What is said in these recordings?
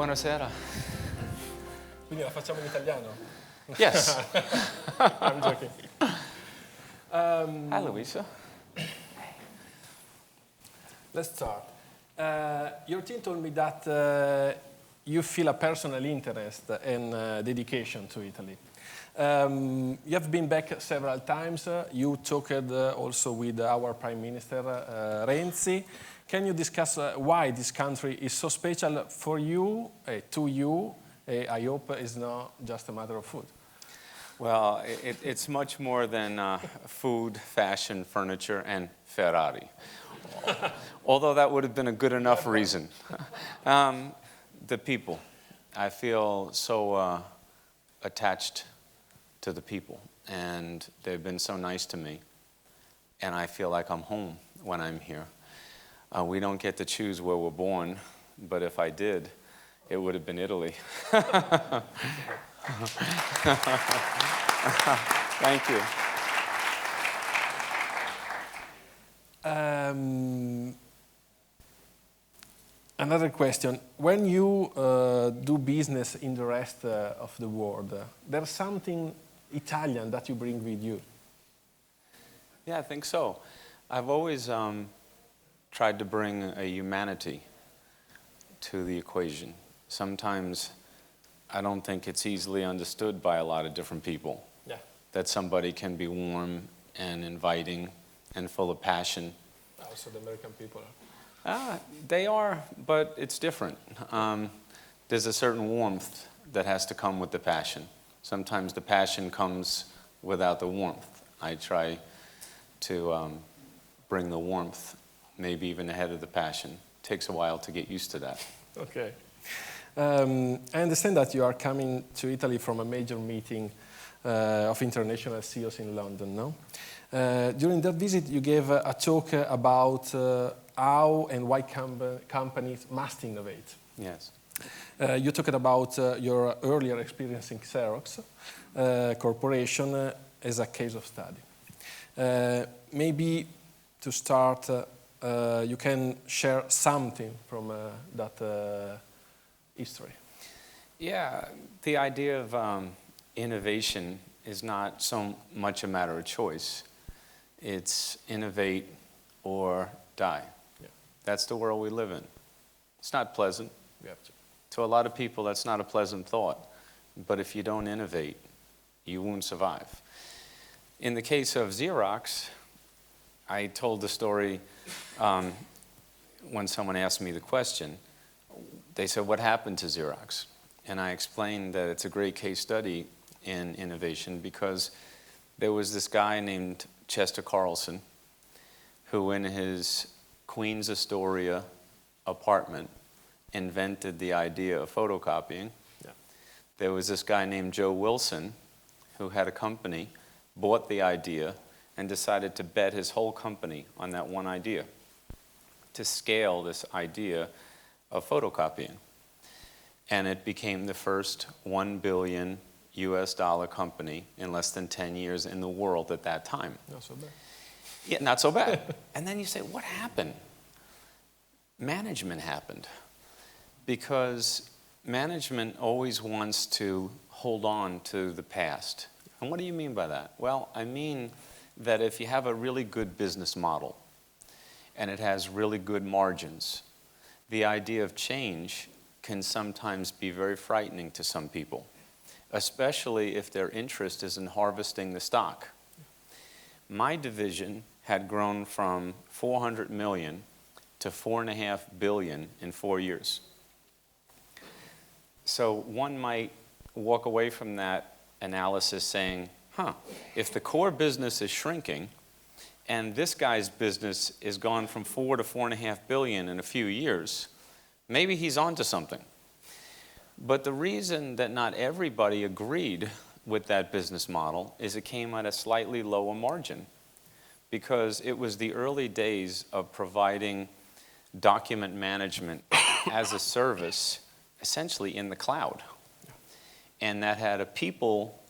Buonasera. Quindi la facciamo in italiano? Yes. I'm joking. Hi, Luisa. Let's start. Your team told me that you feel a personal interest and dedication to Italy. You have been back several times. You talked also with our Prime Minister, Renzi. Can you discuss why this country is so special for you, to you? I hope it's not just a matter of food. Well, it's much more than food, fashion, furniture, and Ferrari. Although that would have been a good enough reason. The people. I feel so attached to the people, and they've been so nice to me. And I feel like I'm home when I'm here. We don't get to choose where we're born, but if I did, it would have been Italy. Thank you. Another question. When you do business in the rest of the world, there's something Italian that you bring with you? Yeah, I think so. I've always tried to bring a humanity to the equation. Sometimes I don't think it's easily understood by a lot of different people. Yeah. That somebody can be warm and inviting and full of passion. Also the American people are. They are, but it's different. There's a certain warmth that has to come with the passion. Sometimes the passion comes without the warmth. I try to bring the warmth, maybe even ahead of the passion. Takes a while to get used to that. Okay. I understand that you are coming to Italy from a major meeting of international CEOs in London, no? During that visit, you gave a talk about how and why companies must innovate. Yes. You talked about your earlier experience in Xerox Corporation as a case of study. Maybe to start, you can share something from that history. Yeah, the idea of innovation is not so much a matter of choice. It's innovate or die. Yeah. That's the world we live in. It's not pleasant. We have to. To a lot of people, that's not a pleasant thought. But if you don't innovate, you won't survive. In the case of Xerox, I told the story when someone asked me the question. They said, what happened to Xerox? And I explained that it's a great case study in innovation because there was this guy named Chester Carlson who in his Queens Astoria apartment invented the idea of photocopying. Yeah. There was this guy named Joe Wilson who had a company, bought the idea, and decided to bet his whole company on that one idea to scale this idea of photocopying. And it became the first $1 billion US company in less than 10 years in the world at that time. Not so bad. Yeah, not so bad. And then you say, what happened? Management happened. Because management always wants to hold on to the past. And what do you mean by that? Well, I mean that if you have a really good business model and it has really good margins, the idea of change can sometimes be very frightening to some people, especially if their interest is in harvesting the stock. My division had grown from 400 million to 4.5 billion in 4 years. So one might walk away from that analysis saying, if the core business is shrinking and this guy's business is gone from 4 to 4.5 billion in a few years, maybe he's onto something. But the reason that not everybody agreed with that business model is it came at a slightly lower margin because it was the early days of providing document management as a service, essentially in the cloud. And that had a people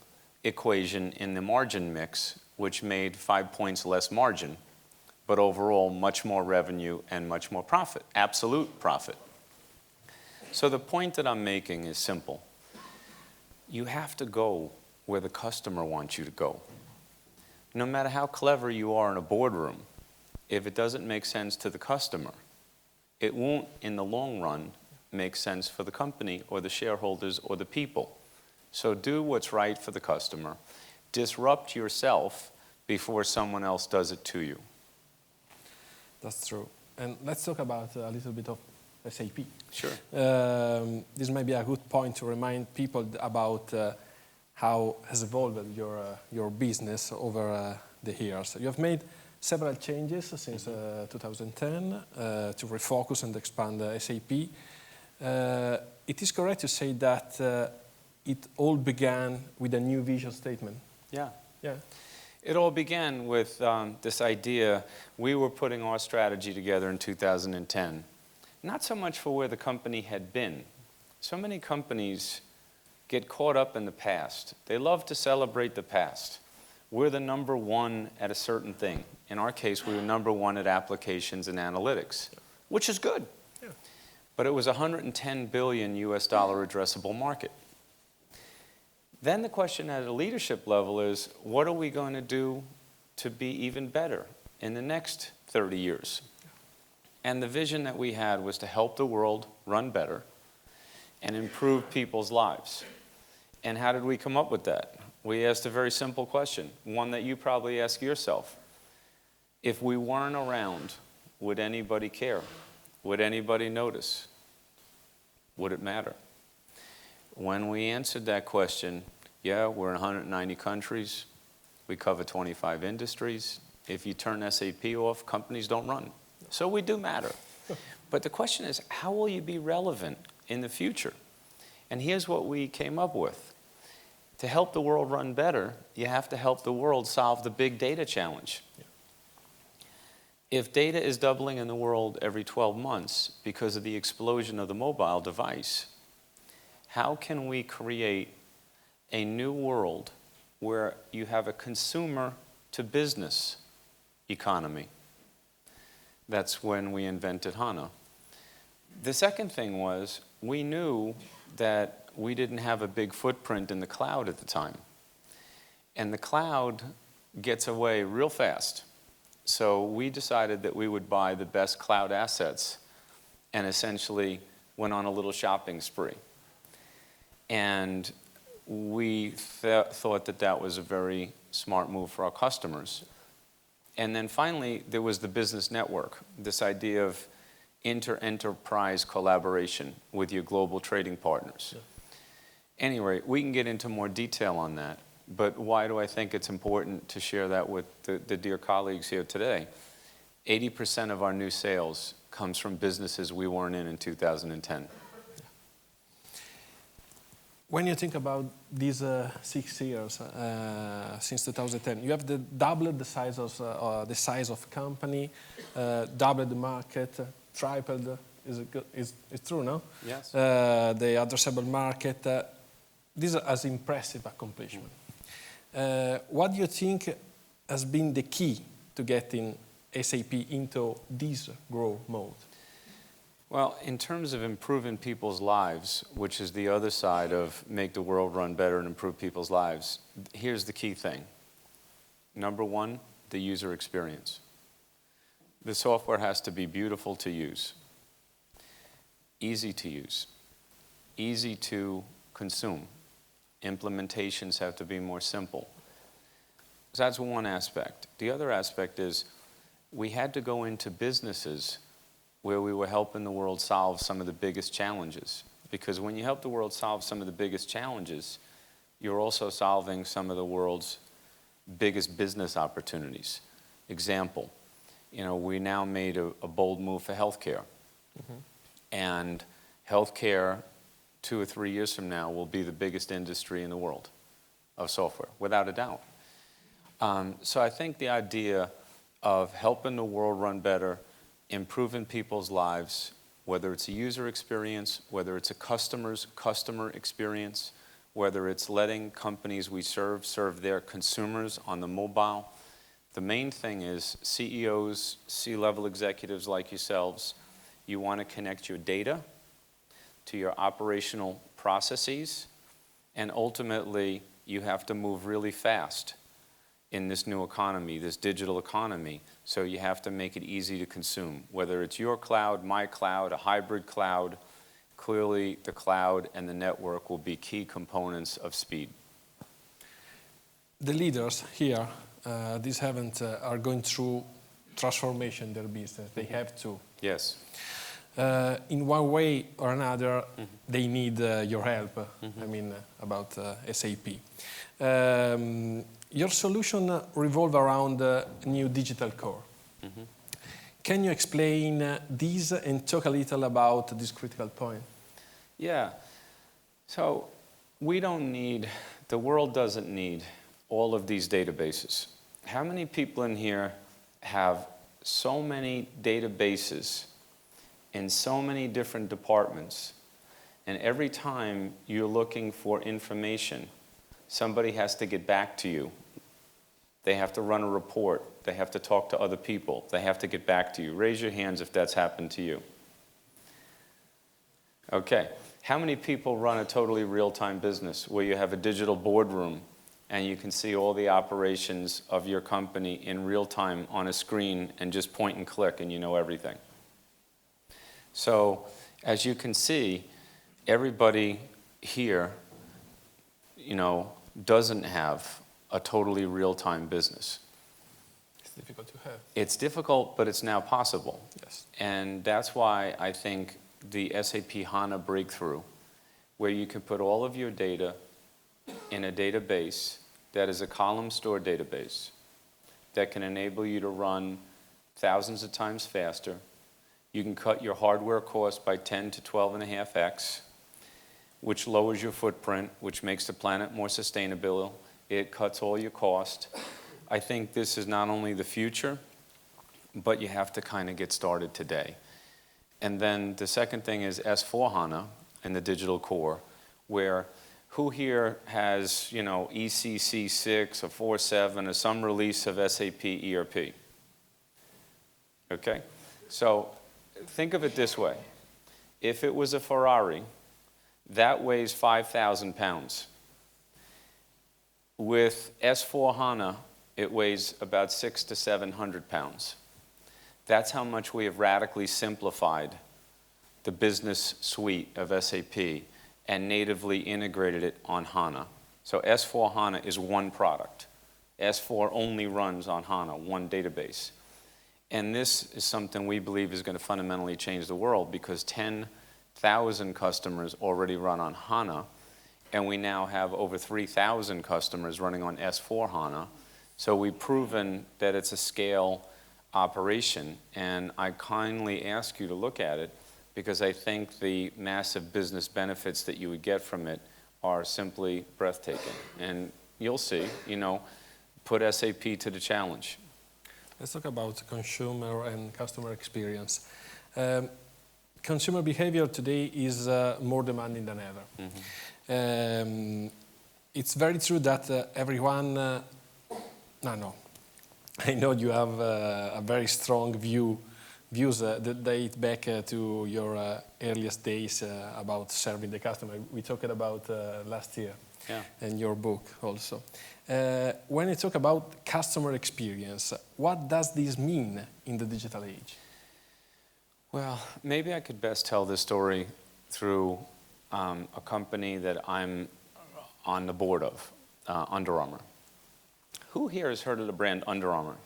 equation in the margin mix, which made 5 points less margin, but overall much more revenue and much more profit, absolute profit. So the point that I'm making is simple. You have to go where the customer wants you to go. No matter how clever you are in a boardroom, if it doesn't make sense to the customer, it won't, in the long run, make sense for the company or the shareholders or the people. So do what's right for the customer. Disrupt yourself before someone else does it to you. That's true. And let's talk about a little bit of SAP. Sure. This may be a good point to remind people about how has evolved your business over the years. You have made several changes since 2010 to refocus and expand SAP. It is correct to say that it all began with a new vision statement. Yeah. Yeah. It all began with this idea. We were putting our strategy together in 2010, not so much for where the company had been. So many companies get caught up in the past. They love to celebrate the past. We're the number one at a certain thing. In our case, we were number one at applications and analytics, which is good. Yeah. But it was a $110 billion US addressable market. Then the question at a leadership level is, what are we going to do to be even better in the next 30 years? And the vision that we had was to help the world run better and improve people's lives. And how did we come up with that? We asked a very simple question, one that you probably ask yourself. If we weren't around, would anybody care? Would anybody notice? Would it matter? When we answered that question, yeah, we're in 190 countries. We cover 25 industries. If you turn SAP off, companies don't run. So we do matter. But the question is, how will you be relevant in the future? And here's what we came up with. To help the world run better, you have to help the world solve the big data challenge. Yeah. If data is doubling in the world every 12 months because of the explosion of the mobile device, how can we create a new world where you have a consumer to business economy? That's when we invented HANA. The second thing was, we knew that we didn't have a big footprint in the cloud at the time. And the cloud gets away real fast. So we decided that we would buy the best cloud assets and essentially went on a little shopping spree. And we thought that that was a very smart move for our customers. And then finally, there was the business network, this idea of inter-enterprise collaboration with your global trading partners. Yeah. Anyway, we can get into more detail on that, but why do I think it's important to share that with the dear colleagues here today? 80% of our new sales comes from businesses we weren't in 2010. When you think about these 6 years since 2010, you have doubled the size of company, doubled the market, tripled. Is true, no? Yes. The addressable market. This is an impressive accomplishment. What do you think has been the key to getting SAP into this growth mode? Well, in terms of improving people's lives, which is the other side of make the world run better and improve people's lives, here's the key thing. Number one, the user experience. The software has to be beautiful to use, easy to use, easy to consume. Implementations have to be more simple. So that's one aspect. The other aspect is we had to go into businesses where we were helping the world solve some of the biggest challenges. Because when you help the world solve some of the biggest challenges, you're also solving some of the world's biggest business opportunities. Example, we now made a bold move for healthcare. Mm-hmm. And healthcare, 2 or 3 years from now, will be the biggest industry in the world of software, without a doubt. So I think the idea of helping the world run better, improving people's lives, whether it's a user experience, whether it's a customer experience, whether it's letting companies we serve their consumers on the mobile. The main thing is CEOs, C-level executives like yourselves, you want to connect your data to your operational processes, and ultimately you have to move really fast in this new economy, this digital economy, so you have to make it easy to consume. Whether it's your cloud, my cloud, a hybrid cloud, clearly the cloud and the network will be key components of speed. The leaders here, these haven't, are going through transformation in their business. They have to. Yes. In one way or another, they need your help. I mean, about SAP. Your solution revolve around a new digital core. Can you explain this and talk a little about this critical point? Yeah. So we don't need, the world doesn't need all of these databases. How many people in here have so many databases in so many different departments, and every time you're looking for information, somebody has to get back to you. They have to run a report. They have to talk to other people. They have to get back to you. Raise your hands if that's happened to you. Okay. How many people run a totally real-time business where you have a digital boardroom and you can see all the operations of your company in real time on a screen and just point and click and you know everything? So as you can see, everybody here, doesn't have a totally real-time business. It's difficult to have. It's difficult, but it's now possible. Yes. And that's why I think the SAP HANA breakthrough, where you can put all of your data in a database that is a column store database that can enable you to run thousands of times faster. You can cut your hardware cost by 10 to 12.5x, which lowers your footprint, which makes the planet more sustainable. It cuts all your cost. I think this is not only the future, but you have to kind of get started today. And then the second thing is S/4HANA and the digital core, where who here has, ECC 6 or 4.7 or some release of SAP ERP? Okay? So think of it this way. If it was a Ferrari, that weighs 5,000 pounds. With S/4HANA, it weighs about 600 to 700 pounds. That's how much we have radically simplified the business suite of SAP and natively integrated it on HANA. So S/4HANA is one product. S/4 only runs on HANA, one database. And this is something we believe is going to fundamentally change the world because 10,000 customers already run on HANA, and we now have over 3,000 customers running on S/4HANA. So we've proven that it's a scale operation, and I kindly ask you to look at it because I think the massive business benefits that you would get from it are simply breathtaking. And you'll see, put SAP to the challenge. Let's talk about consumer and customer experience. Consumer behavior today is more demanding than ever. It's very true that everyone, I know you have a very strong views that date back to your earliest days about serving the customer. We talked about last year in your book also. When you talk about customer experience, what does this mean in the digital age? Well, maybe I could best tell this story through a company that I'm on the board of, Under Armour. Who here has heard of the brand Under Armour?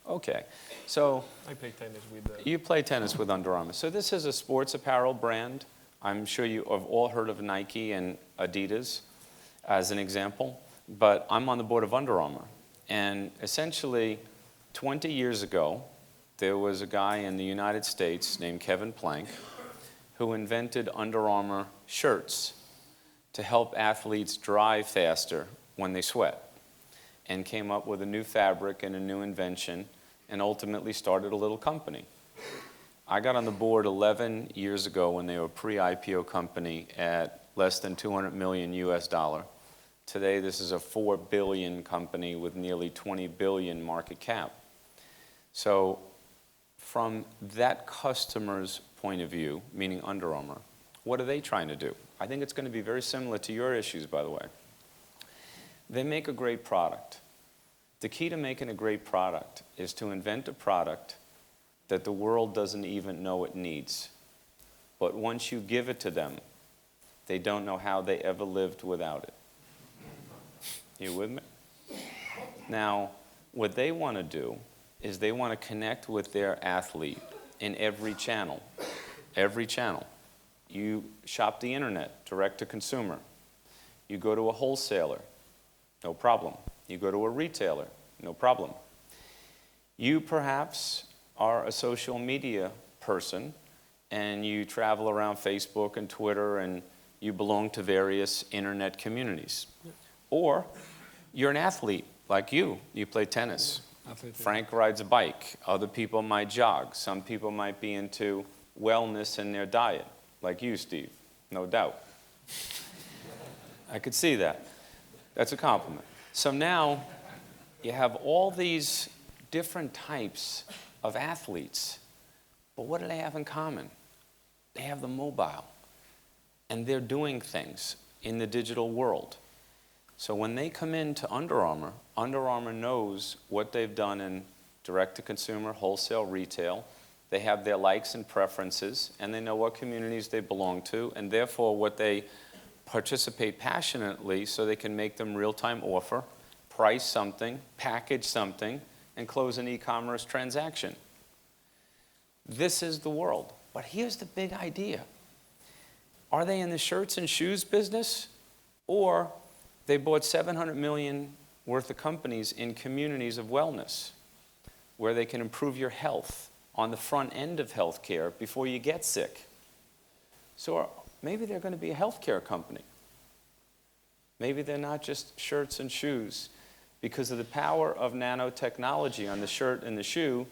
Okay, so I play tennis with... You play tennis with Under Armour. So this is a sports apparel brand. I'm sure you have all heard of Nike and Adidas as an example, but I'm on the board of Under Armour. And essentially, 20 years ago, there was a guy in the United States named Kevin Plank who invented Under Armour shirts to help athletes dry faster when they sweat, and came up with a new fabric and a new invention and ultimately started a little company. I got on the board 11 years ago when they were a pre-IPO company at less than 200 million US dollar. Today this is a 4 billion company with nearly 20 billion market cap. So from that customer's point of view, meaning Under Armour, What are they trying to do? I think it's going to be very similar to your issues, by the way. They make a great product. The key to making a great product is to invent a product that the world doesn't even know it needs. But once you give it to them, they don't know how they ever lived without it. You with me? Now, what they want to do is they want to connect with their athlete in every channel. Every channel. You shop the internet, direct to consumer. You go to a wholesaler, no problem. You go to a retailer, no problem. You perhaps are a social media person and you travel around Facebook and Twitter and you belong to various internet communities. Yeah. Or you're an athlete like you. You play tennis. Frank rides a bike. Other people might jog. Some people might be into wellness in their diet, like you, Steve, no doubt. I could see that. That's a compliment. So now you have all these different types of athletes, but what do they have in common? They have the mobile, and they're doing things in the digital world. So when they come into Under Armour knows what they've done in direct-to-consumer, wholesale, retail. They have their likes and preferences, and they know what communities they belong to, and therefore what they participate passionately so they can make them real-time offer, price something, package something, and close an e-commerce transaction. This is the world. But here's the big idea. Are they in the shirts and shoes business? Or they bought 700 million worth of companies in communities of wellness where they can improve your health on the front end of healthcare before you get sick. So maybe they're going to be a healthcare company. Maybe they're not just shirts and shoes. Because of the power of nanotechnology on the shirt and the shoe,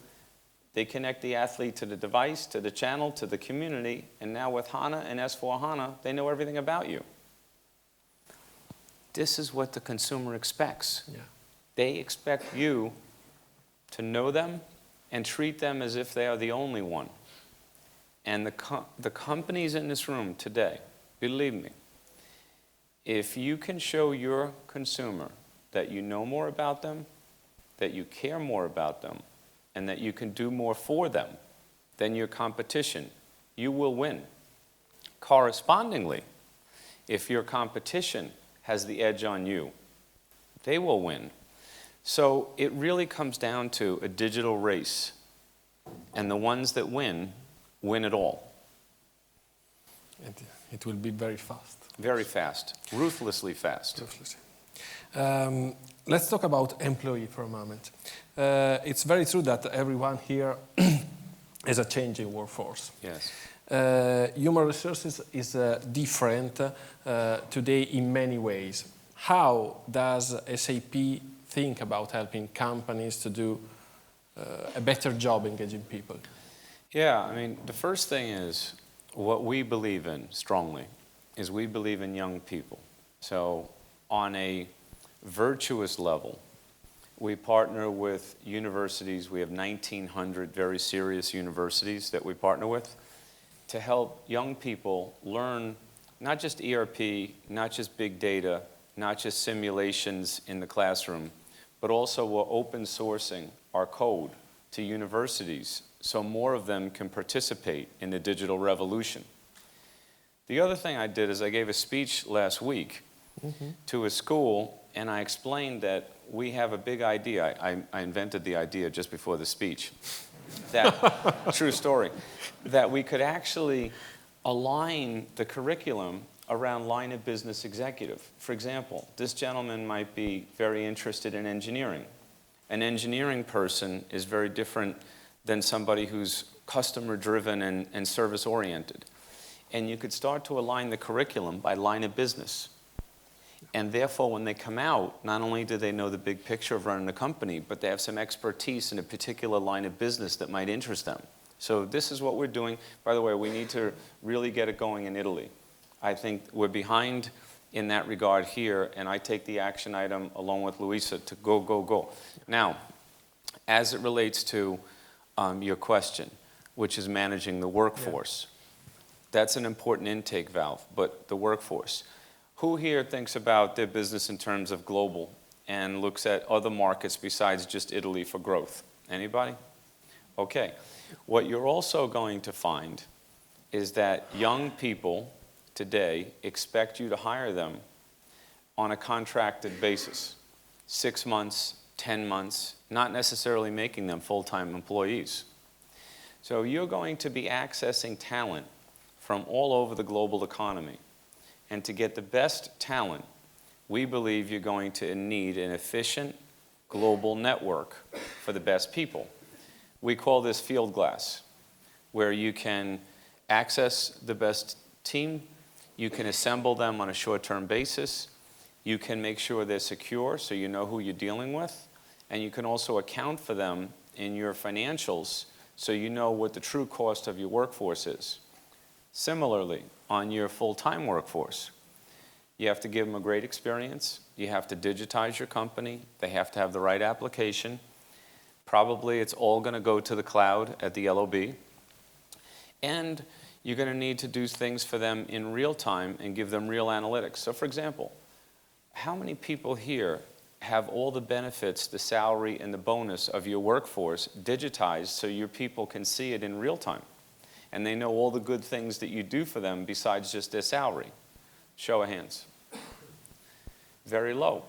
they connect the athlete to the device, to the channel, to the community, and now with HANA and S/4HANA, they know everything about you. This is what the consumer expects. Yeah. They expect you to know them and treat them as if they are the only one. And the companies in this room today, believe me, if you can show your consumer that you know more about them, that you care more about them, and that you can do more for them than your competition, you will win. Correspondingly, if your competition has the edge on you, they will win. So it really comes down to a digital race, and the ones that win it all. It will be very fast. Very fast, ruthlessly fast. Ruthlessly. Let's talk about employee for a moment. It's very true that everyone here has a changing workforce. Yes. Human resources is different today in many ways. How does SAP think about helping companies to do a better job engaging people? Yeah, I mean, the first thing is what we believe in strongly is we believe in young people. So on a virtuous level, we partner with universities. We have 1,900 very serious universities that we partner with to help young people learn not just ERP, not just big data, not just simulations in the classroom, but also we're open sourcing our code to universities so more of them can participate in the digital revolution. The other thing I did is I gave a speech last week to a school, and I explained that we have a big idea. I invented the idea just before the speech. That, true story, that we could actually align the curriculum around line of business executive. For example, this gentleman might be very interested in engineering. An engineering person is very different than somebody who's customer-driven and service-oriented. And you could start to align the curriculum by line of business. And therefore, when they come out, not only do they know the big picture of running a company, but they have some expertise in a particular line of business that might interest them. So this is what we're doing. By the way, we need to really get it going in Italy. I think we're behind in that regard here, and I take the action item along with Luisa to go, go, go. Now, as it relates to your question, which is managing the workforce, That's an important intake valve, but the workforce. Who here thinks about their business in terms of global and looks at other markets besides just Italy for growth? Anybody? Okay. What you're also going to find is that young people today expect you to hire them on a contracted basis. 6 months, 10 months, not necessarily making them full-time employees. So you're going to be accessing talent from all over the global economy. And to get the best talent, we believe you're going to need an efficient global network for the best people. We call this field glass, where you can access the best team, you can assemble them on a short-term basis, you can make sure they're secure so you know who you're dealing with, and you can also account for them in your financials so you know what the true cost of your workforce is. Similarly, on your full-time workforce, you have to give them a great experience, you have to digitize your company, they have to have the right application. Probably it's all going to go to the cloud at the LOB. And you're going to need to do things for them in real time and give them real analytics. So for example, how many people here have all the benefits, the salary and the bonus of your workforce digitized so your people can see it in real time? And they know all the good things that you do for them besides just their salary? Show of hands. Very low.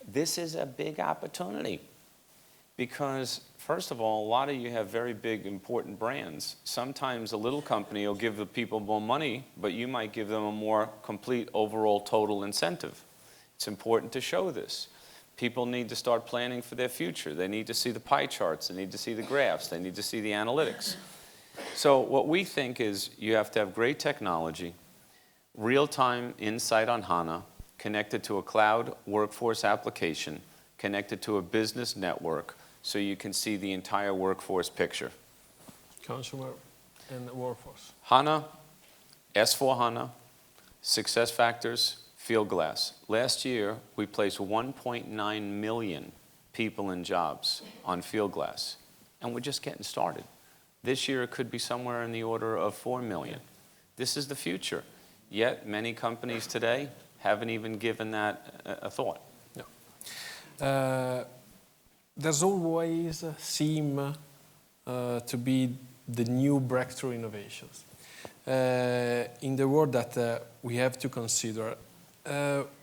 This is a big opportunity. Because, first of all, a lot of you have very big, important brands. Sometimes a little company will give the people more money, but you might give them a more complete overall total incentive. It's important to show this. People need to start planning for their future. They need to see the pie charts. They need to see the graphs. They need to see the analytics. So what we think is you have to have great technology, real-time insight on HANA, connected to a cloud workforce application, connected to a business network, so you can see the entire workforce picture. Consumer and workforce. HANA, S/4HANA, SuccessFactors, Fieldglass. Last year, we placed 1.9 million people in jobs on Fieldglass, and we're just getting started. This year, it could be somewhere in the order of 4 million. This is the future. Yet, many companies today haven't even given that a thought. There's always seem to be the new breakthrough innovations in the world that we have to consider.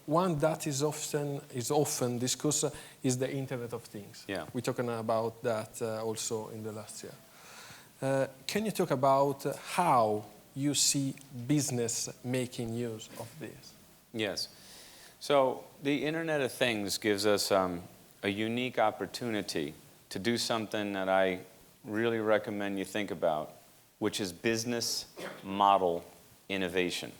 One that is often discussed is the Internet of Things. Yeah. We're talking about that also in the last year. Can you talk about how you see business making use of this? Yes. So the Internet of Things gives us a unique opportunity to do something that I really recommend you think about, which is business model innovation.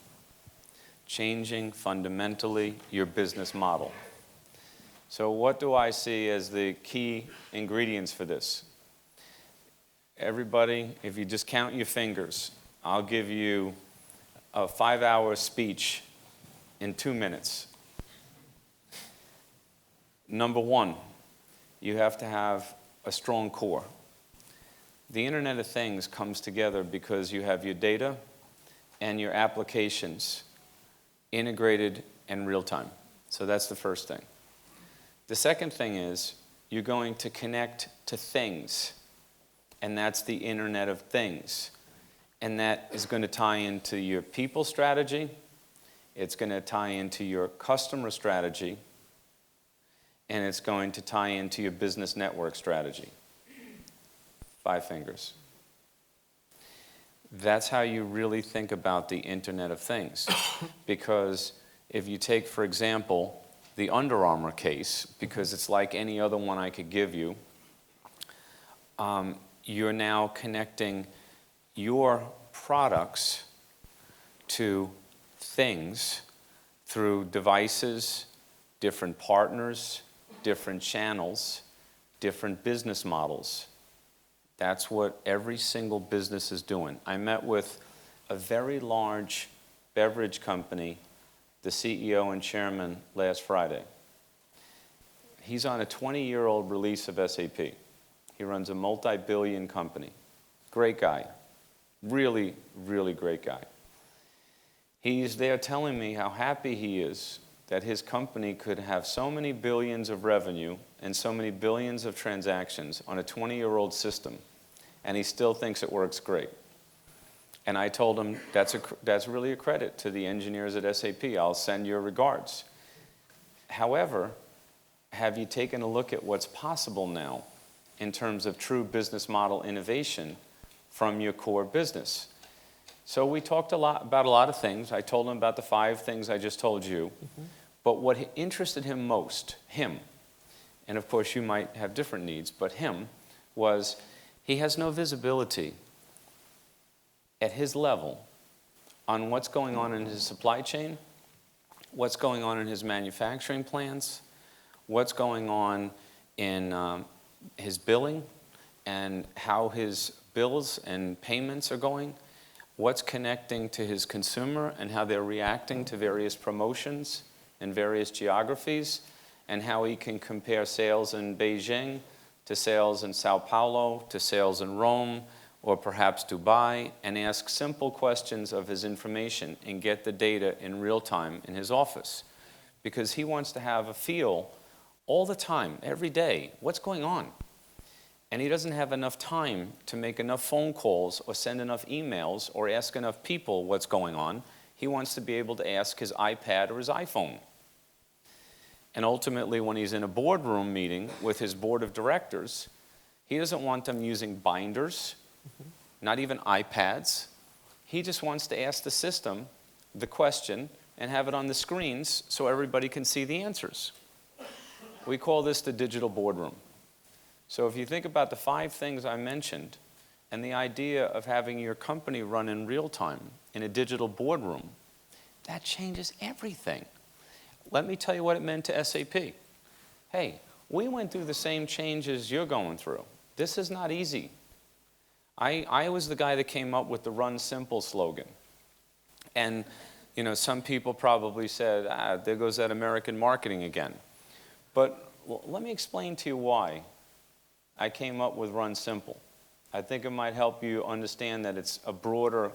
Changing fundamentally your business model. So what do I see as the key ingredients for this? Everybody, if you just count your fingers, I'll give you a 5-hour speech in 2 minutes. Number one, you have to have a strong core. The Internet of Things comes together because you have your data and your applications integrated in real time. So that's the first thing. The second thing is you're going to connect to things, and that's the Internet of Things. And that is going to tie into your people strategy, it's going to tie into your customer strategy, and it's going to tie into your business network strategy. 5 fingers. That's how you really think about the Internet of Things. Because if you take, for example, the Under Armour case, because it's like any other one I could give you, you're now connecting your products to things through devices, different partners, different channels, different business models. That's what every single business is doing. I met with a very large beverage company, the CEO and chairman, last Friday. He's on a 20-year-old release of SAP. He runs a multi-billion company. Great guy. Really, really great guy. He's there telling me how happy he is that his company could have so many billions of revenue and so many billions of transactions on a 20-year-old system, and he still thinks it works great. And I told him, that's really a credit to the engineers at SAP. I'll send your regards. However, have you taken a look at what's possible now in terms of true business model innovation from your core business? So we talked about a lot of things. I told him about the 5 things I just told you. Mm-hmm. But what interested him most, and of course you might have different needs, but him, was he has no visibility at his level on what's going on in his supply chain, what's going on in his manufacturing plants, what's going on in his billing, and how his bills and payments are going, what's connecting to his consumer and how they're reacting to various promotions in various geographies, and how he can compare sales in Beijing to sales in Sao Paulo to sales in Rome or perhaps Dubai, and ask simple questions of his information and get the data in real time in his office. Because he wants to have a feel all the time, every day, what's going on. And he doesn't have enough time to make enough phone calls or send enough emails or ask enough people what's going on. He wants to be able to ask his iPad or his iPhone. And ultimately, when he's in a boardroom meeting with his board of directors, he doesn't want them using binders, not even iPads. He just wants to ask the system the question and have it on the screens so everybody can see the answers. We call this the digital boardroom. So if you think about the 5 things I mentioned and the idea of having your company run in real time in a digital boardroom, that changes everything. Let me tell you what it meant to SAP. Hey, we went through the same changes you're going through. This is not easy. I was the guy that came up with the Run Simple slogan. And some people probably said, there goes that American marketing again. But let me explain to you why I came up with Run Simple. I think it might help you understand that it's a broader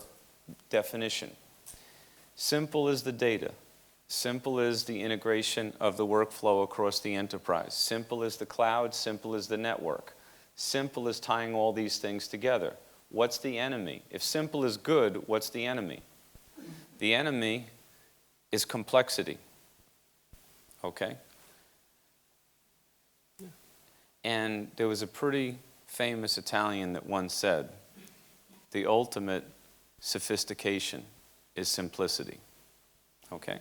definition. Simple is the data. Simple is the integration of the workflow across the enterprise. Simple is the cloud. Simple is the network. Simple is tying all these things together. What's the enemy? If simple is good, what's the enemy? The enemy is complexity. Okay? And there was a pretty famous Italian that once said, the ultimate sophistication is simplicity. Okay?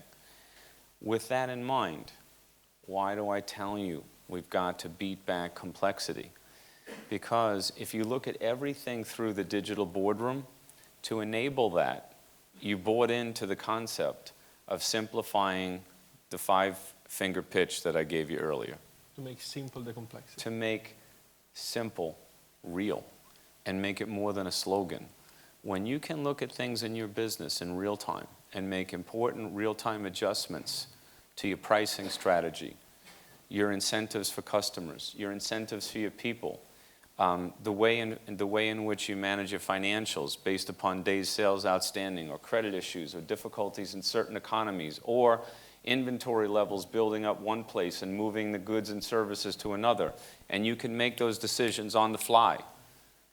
With that in mind, why do I tell you we've got to beat back complexity? Because if you look at everything through the digital boardroom, to enable that, you bought into the concept of simplifying the 5-finger pitch that I gave you earlier. To make simple the complexity. To make simple real and make it more than a slogan. When you can look at things in your business in real time and make important real-time adjustments to your pricing strategy, your incentives for customers, your incentives for your people, the way in which you manage your financials based upon days sales outstanding or credit issues or difficulties in certain economies or inventory levels building up one place and moving the goods and services to another, and you can make those decisions on the fly,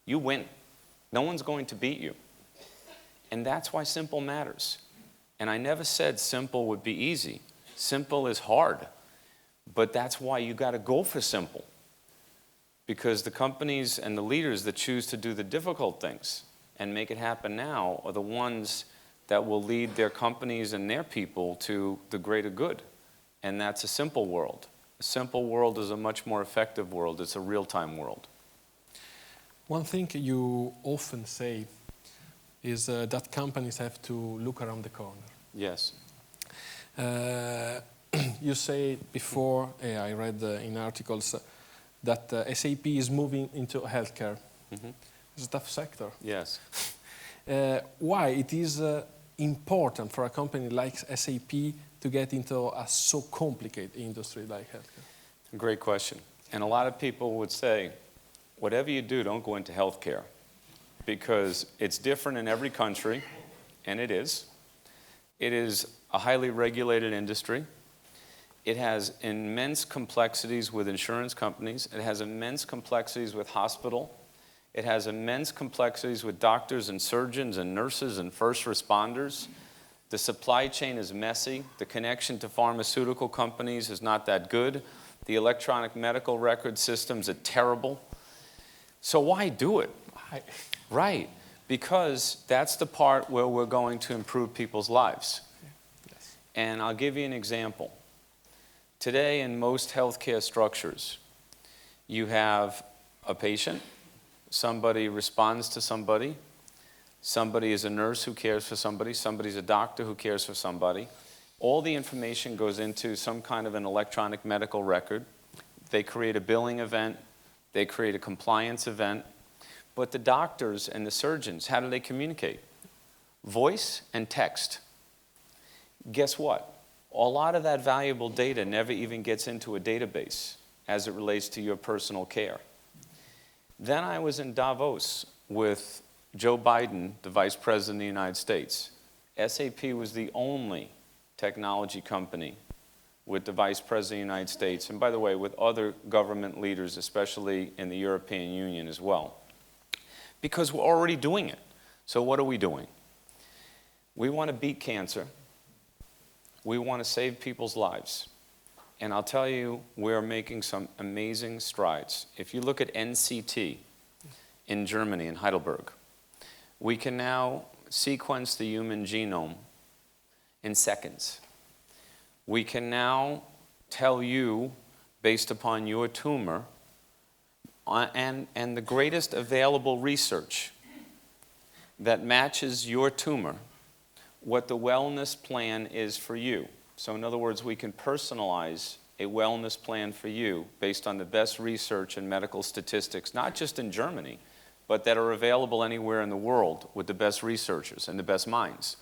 you win. No one's going to beat you. And that's why simple matters. And I never said simple would be easy. Simple is hard. But that's why you got to go for simple. Because the companies and the leaders that choose to do the difficult things and make it happen now are the ones that will lead their companies and their people to the greater good. And that's a simple world. A simple world is a much more effective world. It's a real-time world. One thing you often say is that companies have to look around the corner. Yes. You say before, I read in articles, that SAP is moving into healthcare. Mm-hmm. It's a tough sector. Yes. Why it is important for a company like SAP to get into a so complicated industry like healthcare? Great question. And a lot of people would say, whatever you do, don't go into healthcare. because it's different in every country, and it is. It is a highly regulated industry. It has immense complexities with insurance companies. It has immense complexities with hospital. It has immense complexities with doctors and surgeons and nurses and first responders. The supply chain is messy. The connection to pharmaceutical companies is not that good. The electronic medical record systems are terrible. So why do it? Right, because that's the part where we're going to improve people's lives. Yes. And I'll give you an example. Today, in most healthcare structures, you have a patient, somebody responds to somebody, somebody is a nurse who cares for somebody, somebody's a doctor who cares for somebody. All the information goes into some kind of an electronic medical record. They create a billing event, they create a compliance event. But the doctors and the surgeons, how do they communicate? Voice and text. Guess what? A lot of that valuable data never even gets into a database as it relates to your personal care. Then I was in Davos with Joe Biden, the Vice President of the United States. SAP was the only technology company with the Vice President of the United States, and by the way, with other government leaders, especially in the European Union as well. Because we're already doing it. So what are we doing? We want to beat cancer. We want to save people's lives. And I'll tell you, we're making some amazing strides. If you look at NCT in Germany, in Heidelberg, we can now sequence the human genome in seconds. We can now tell you, based upon your tumor, and the greatest available research that matches your tumor, what the wellness plan is for you. So in other words, we can personalize a wellness plan for you based on the best research and medical statistics, not just in Germany, but that are available anywhere in the world with the best researchers and the best minds.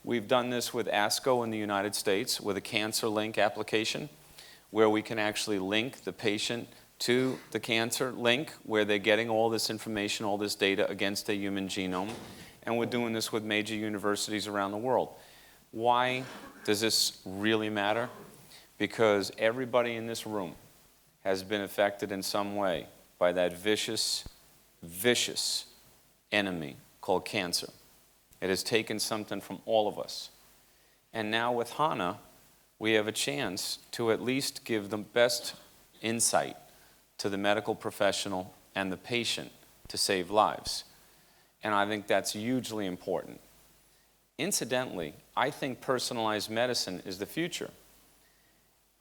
We've done this with ASCO in the United States with a cancer link application where we can actually link the patient to the cancer link where they're getting all this information, all this data against a human genome. And we're doing this with major universities around the world. Why does this really matter? Because everybody in this room has been affected in some way by that vicious, vicious enemy called cancer. It has taken something from all of us. And now with HANA, we have a chance to at least give the best insight to the medical professional and the patient to save lives. And I think that's hugely important. Incidentally, I think personalized medicine is the future.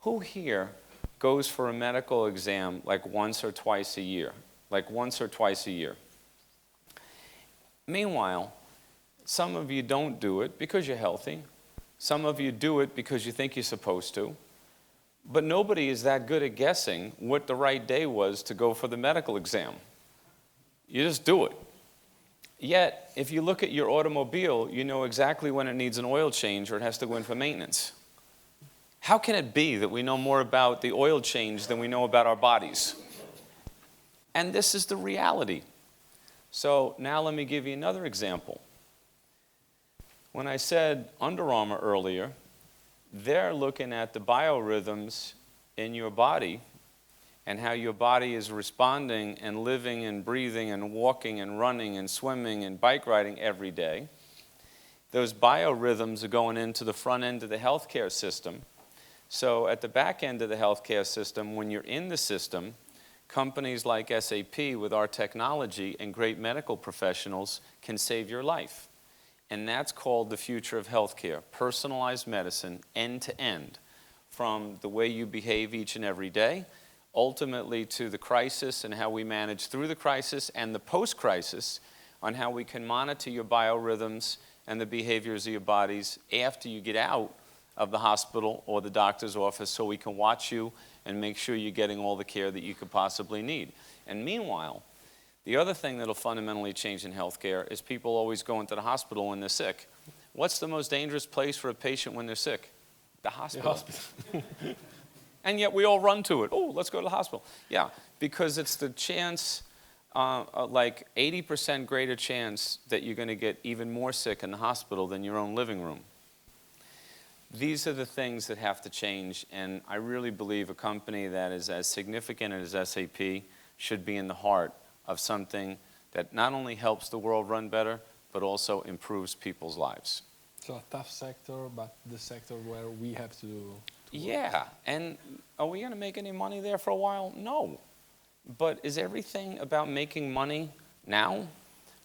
Who here goes for a medical exam like once or twice a year? Like once or twice a year. Meanwhile, some of you don't do it because you're healthy. Some of you do it because you think you're supposed to. But nobody is that good at guessing what the right day was to go for the medical exam. You just do it. Yet, if you look at your automobile, you know exactly when it needs an oil change or it has to go in for maintenance. How can it be that we know more about the oil change than we know about our bodies? And this is the reality. So now let me give you another example. When I said Under Armour earlier, they're looking at the biorhythms in your body and how your body is responding and living and breathing and walking and running and swimming and bike riding every day. Those biorhythms are going into the front end of the healthcare system. So at the back end of the healthcare system, when you're in the system, companies like SAP with our technology and great medical professionals can save your life. And that's called the future of healthcare, personalized medicine, end to end, from the way you behave each and every day, ultimately to the crisis and how we manage through the crisis and the post-crisis on how we can monitor your biorhythms and the behaviors of your bodies after you get out of the hospital or the doctor's office so we can watch you and make sure you're getting all the care that you could possibly need. And meanwhile, the other thing that will fundamentally change in healthcare is people always go into the hospital when they're sick. What's the most dangerous place for a patient when they're sick? The hospital. And yet we all run to it. Oh, let's go to the hospital. Yeah, because it's the chance like 80% greater chance that you're going to get even more sick in the hospital than your own living room. These are the things that have to change, and I really believe a company that is as significant as SAP should be in the heart of something that not only helps the world run better, but also improves people's lives. So a tough sector, but the sector where we have to Yeah, and are we going to make any money there for a while? No. But is everything about making money now?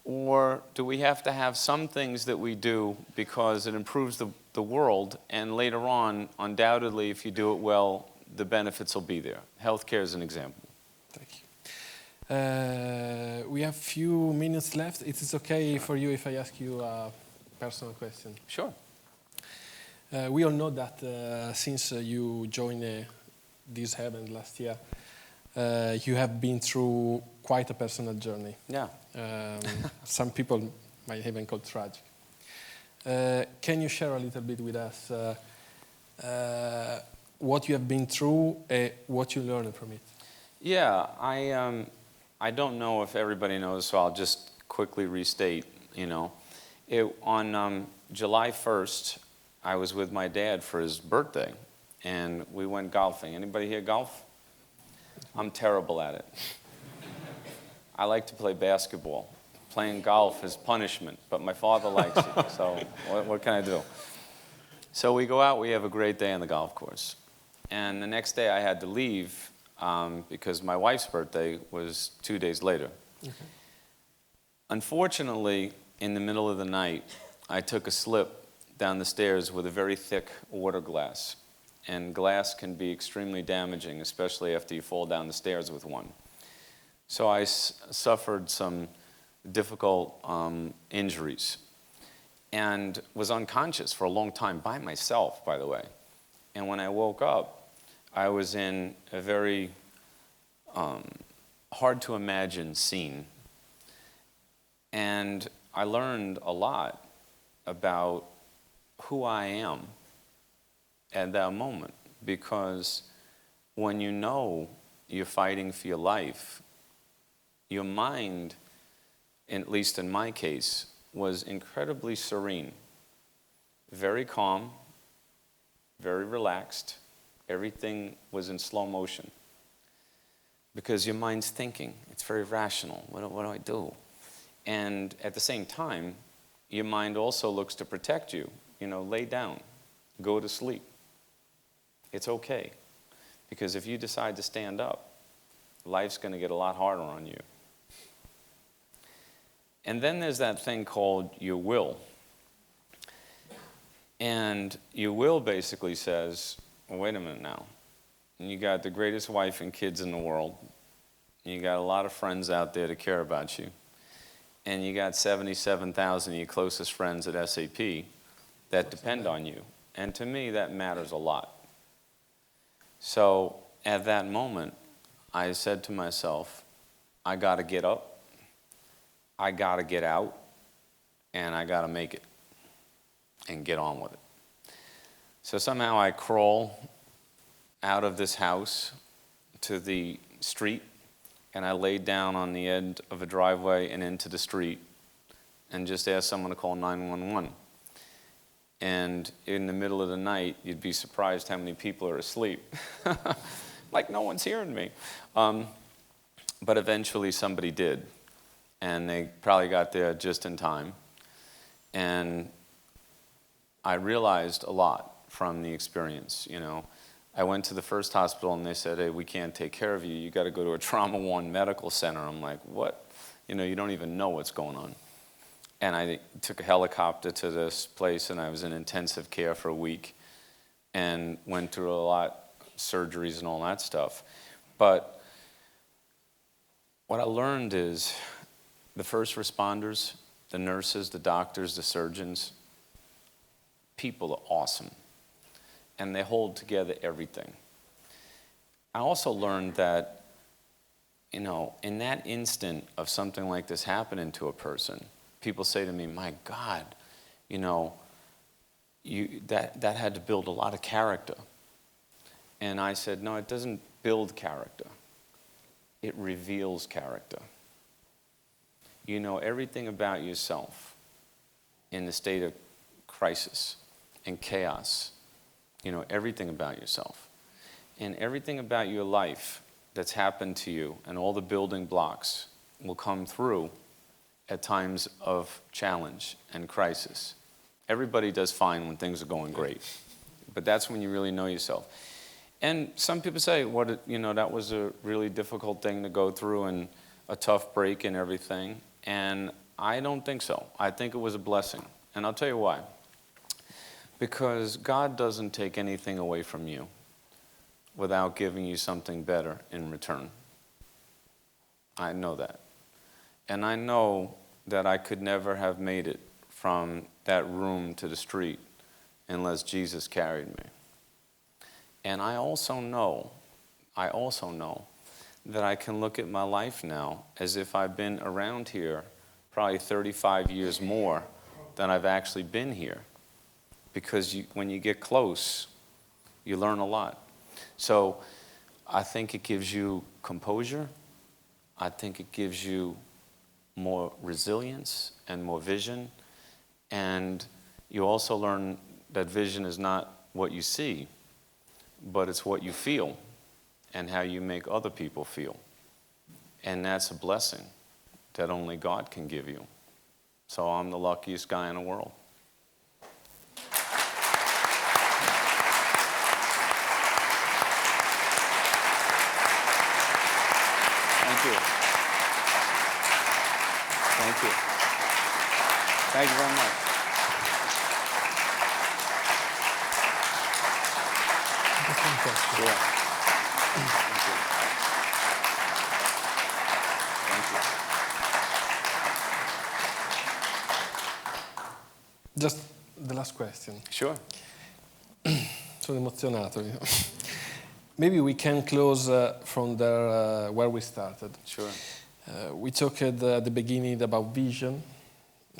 Or do we have to have some things that we do because it improves the world, and later on, undoubtedly, if you do it well, the benefits will be there? Healthcare is an example. Thank you. We have few minutes left. It is okay for you if I ask you a personal question? Sure. We all know that since you joined this event last year, you have been through quite a personal journey. Yeah. Some people might even call it tragic. Can you share a little bit with us what you have been through and what you learned from it? Yeah, I don't know if everybody knows, so I'll just quickly restate, on July 1st, I was with my dad for his birthday, and we went golfing. Anybody here golf? I'm terrible at it. I like to play basketball. Playing golf is punishment, but my father likes it, so what can I do? So we go out, we have a great day on the golf course. And the next day I had to leave because my wife's birthday was 2 days later. Okay. Unfortunately, in the middle of the night, I took a slip down the stairs with a very thick water glass. And glass can be extremely damaging, especially after you fall down the stairs with one. So I suffered some difficult injuries and was unconscious for a long time by myself, by the way. And when I woke up, I was in a very hard to imagine scene. And I learned a lot about who I am at that moment, because when you know you're fighting for your life, your mind, at least in my case, was incredibly serene, very calm, very relaxed. Everything was in slow motion because your mind's thinking. It's very rational. What do I do? And at the same time, your mind also looks to protect you. Lay down, go to sleep. It's okay, because if you decide to stand up, life's going to get a lot harder on you. And then there's that thing called your will. And your will basically says, well, wait a minute now. You got the greatest wife and kids in the world. You got a lot of friends out there to care about you. And you got 77,000 of your closest friends at SAP that depend on you. And to me, that matters a lot. So at that moment, I said to myself, I got to get up, I got to get out, and I got to make it and get on with it. So somehow I crawl out of this house to the street, and I laid down on the end of a driveway and into the street and just asked someone to call 911. And in the middle of the night, you'd be surprised how many people are asleep. Like, no one's hearing me. But eventually somebody did. And they probably got there just in time. And I realized a lot from the experience, I went to the first hospital and they said, hey, we can't take care of you. You got to go to a Trauma 1 medical center. I'm like, what? You don't even know what's going on. And I took a helicopter to this place, and I was in intensive care for a week and went through a lot, surgeries and all that stuff. But what I learned is the first responders, the nurses, the doctors, the surgeons, people are awesome. And they hold together everything. I also learned that, in that instant of something like this happening to a person, people say to me, my God, that had to build a lot of character. And I said, no, it doesn't build character. It reveals character. you know everything about yourself in the state of crisis and chaos. You know everything about yourself. And everything about your life that's happened to you and all the building blocks will come through at times of challenge and crisis. Everybody does fine when things are going great, but that's when you really know yourself. And some people say, that was a really difficult thing to go through and a tough break and everything. And I don't think so. I think it was a blessing. And I'll tell you why. Because God doesn't take anything away from you without giving you something better in return. I know that. And I know that I could never have made it from that room to the street unless Jesus carried me. And I also know that I can look at my life now as if I've been around here probably 35 years more than I've actually been here. Because when you get close, you learn a lot. So I think it gives you composure. I think it gives you more resilience and more vision. And you also learn that vision is not what you see, but it's what you feel and how you make other people feel. And that's a blessing that only God can give you. So I'm the luckiest guy in the world. Thank you. Thank you. Thank you very much. Yeah. Thank you. Thank you. Just the last question. Sure. Sono emozionato io. Maybe we can close from there where we started. Sure. We talked at the beginning about vision.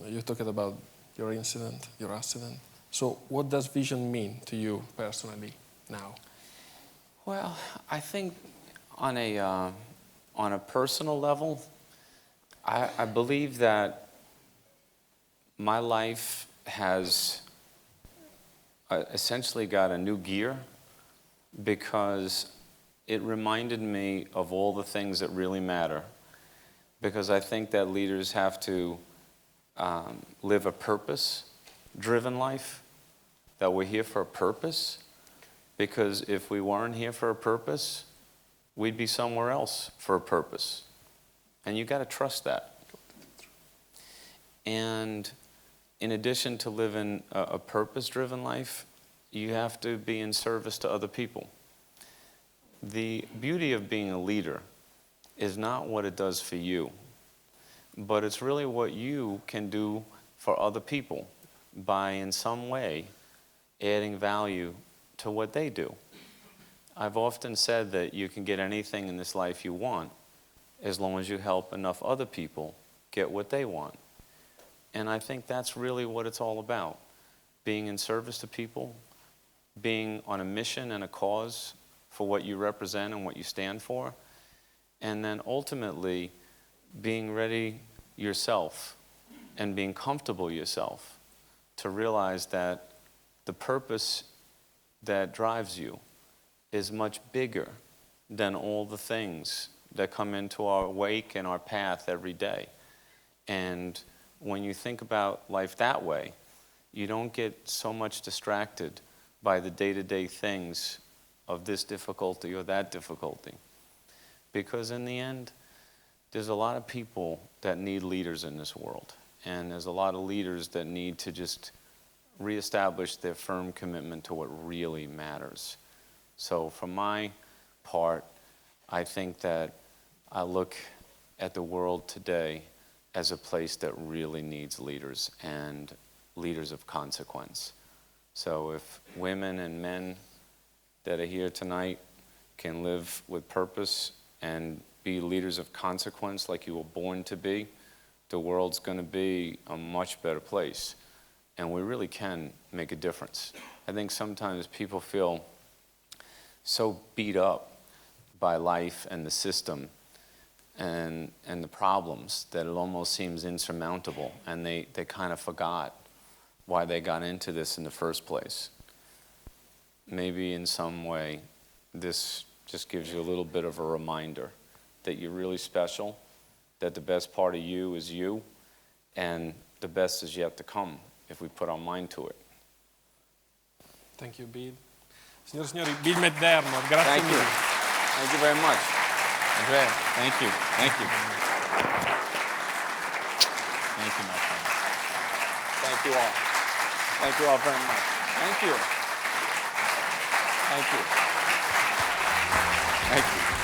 You talked about your incident, your accident. So what does vision mean to you personally now? Well, I think on a personal level, I believe that my life has essentially got a new gear because it reminded me of all the things that really matter. Because I think that leaders have to live a purpose-driven life, that we're here for a purpose. Because if we weren't here for a purpose, we'd be somewhere else for a purpose. And you got to trust that. And in addition to living a purpose-driven life, you have to be in service to other people. The beauty of being a leader is not what it does for you, but it's really what you can do for other people by, in some way, adding value to what they do. I've often said that you can get anything in this life you want as long as you help enough other people get what they want. And I think that's really what it's all about. Being in service to people, being on a mission and a cause for what you represent and what you stand for, and then ultimately being ready yourself and being comfortable yourself to realize that the purpose that drives you is much bigger than all the things that come into our wake and our path every day. And when you think about life that way, you don't get so much distracted by the day-to-day things of this difficulty or that difficulty. Because in the end, there's a lot of people that need leaders in this world. And there's a lot of leaders that need to just reestablish their firm commitment to what really matters. So for my part, I think that I look at the world today as a place that really needs leaders and leaders of consequence. So if women and men that are here tonight can live with purpose and be leaders of consequence like you were born to be, the world's going to be a much better place. And we really can make a difference. I think sometimes people feel so beat up by life and the system and the problems that it almost seems insurmountable, and they kind of forgot why they got into this in the first place. Maybe in some way this just gives you a little bit of a reminder that you're really special, that the best part of you is you, and the best is yet to come if we put our mind to it. Thank you, Bill. Signore e signori, Bill McDermott, grazie Thank mille. you. Thank you very much. Andrea, thank you. Thank you. Thank you, my friend. Thank you all. Thank you all very much. Thank you. Thank you. Thank you.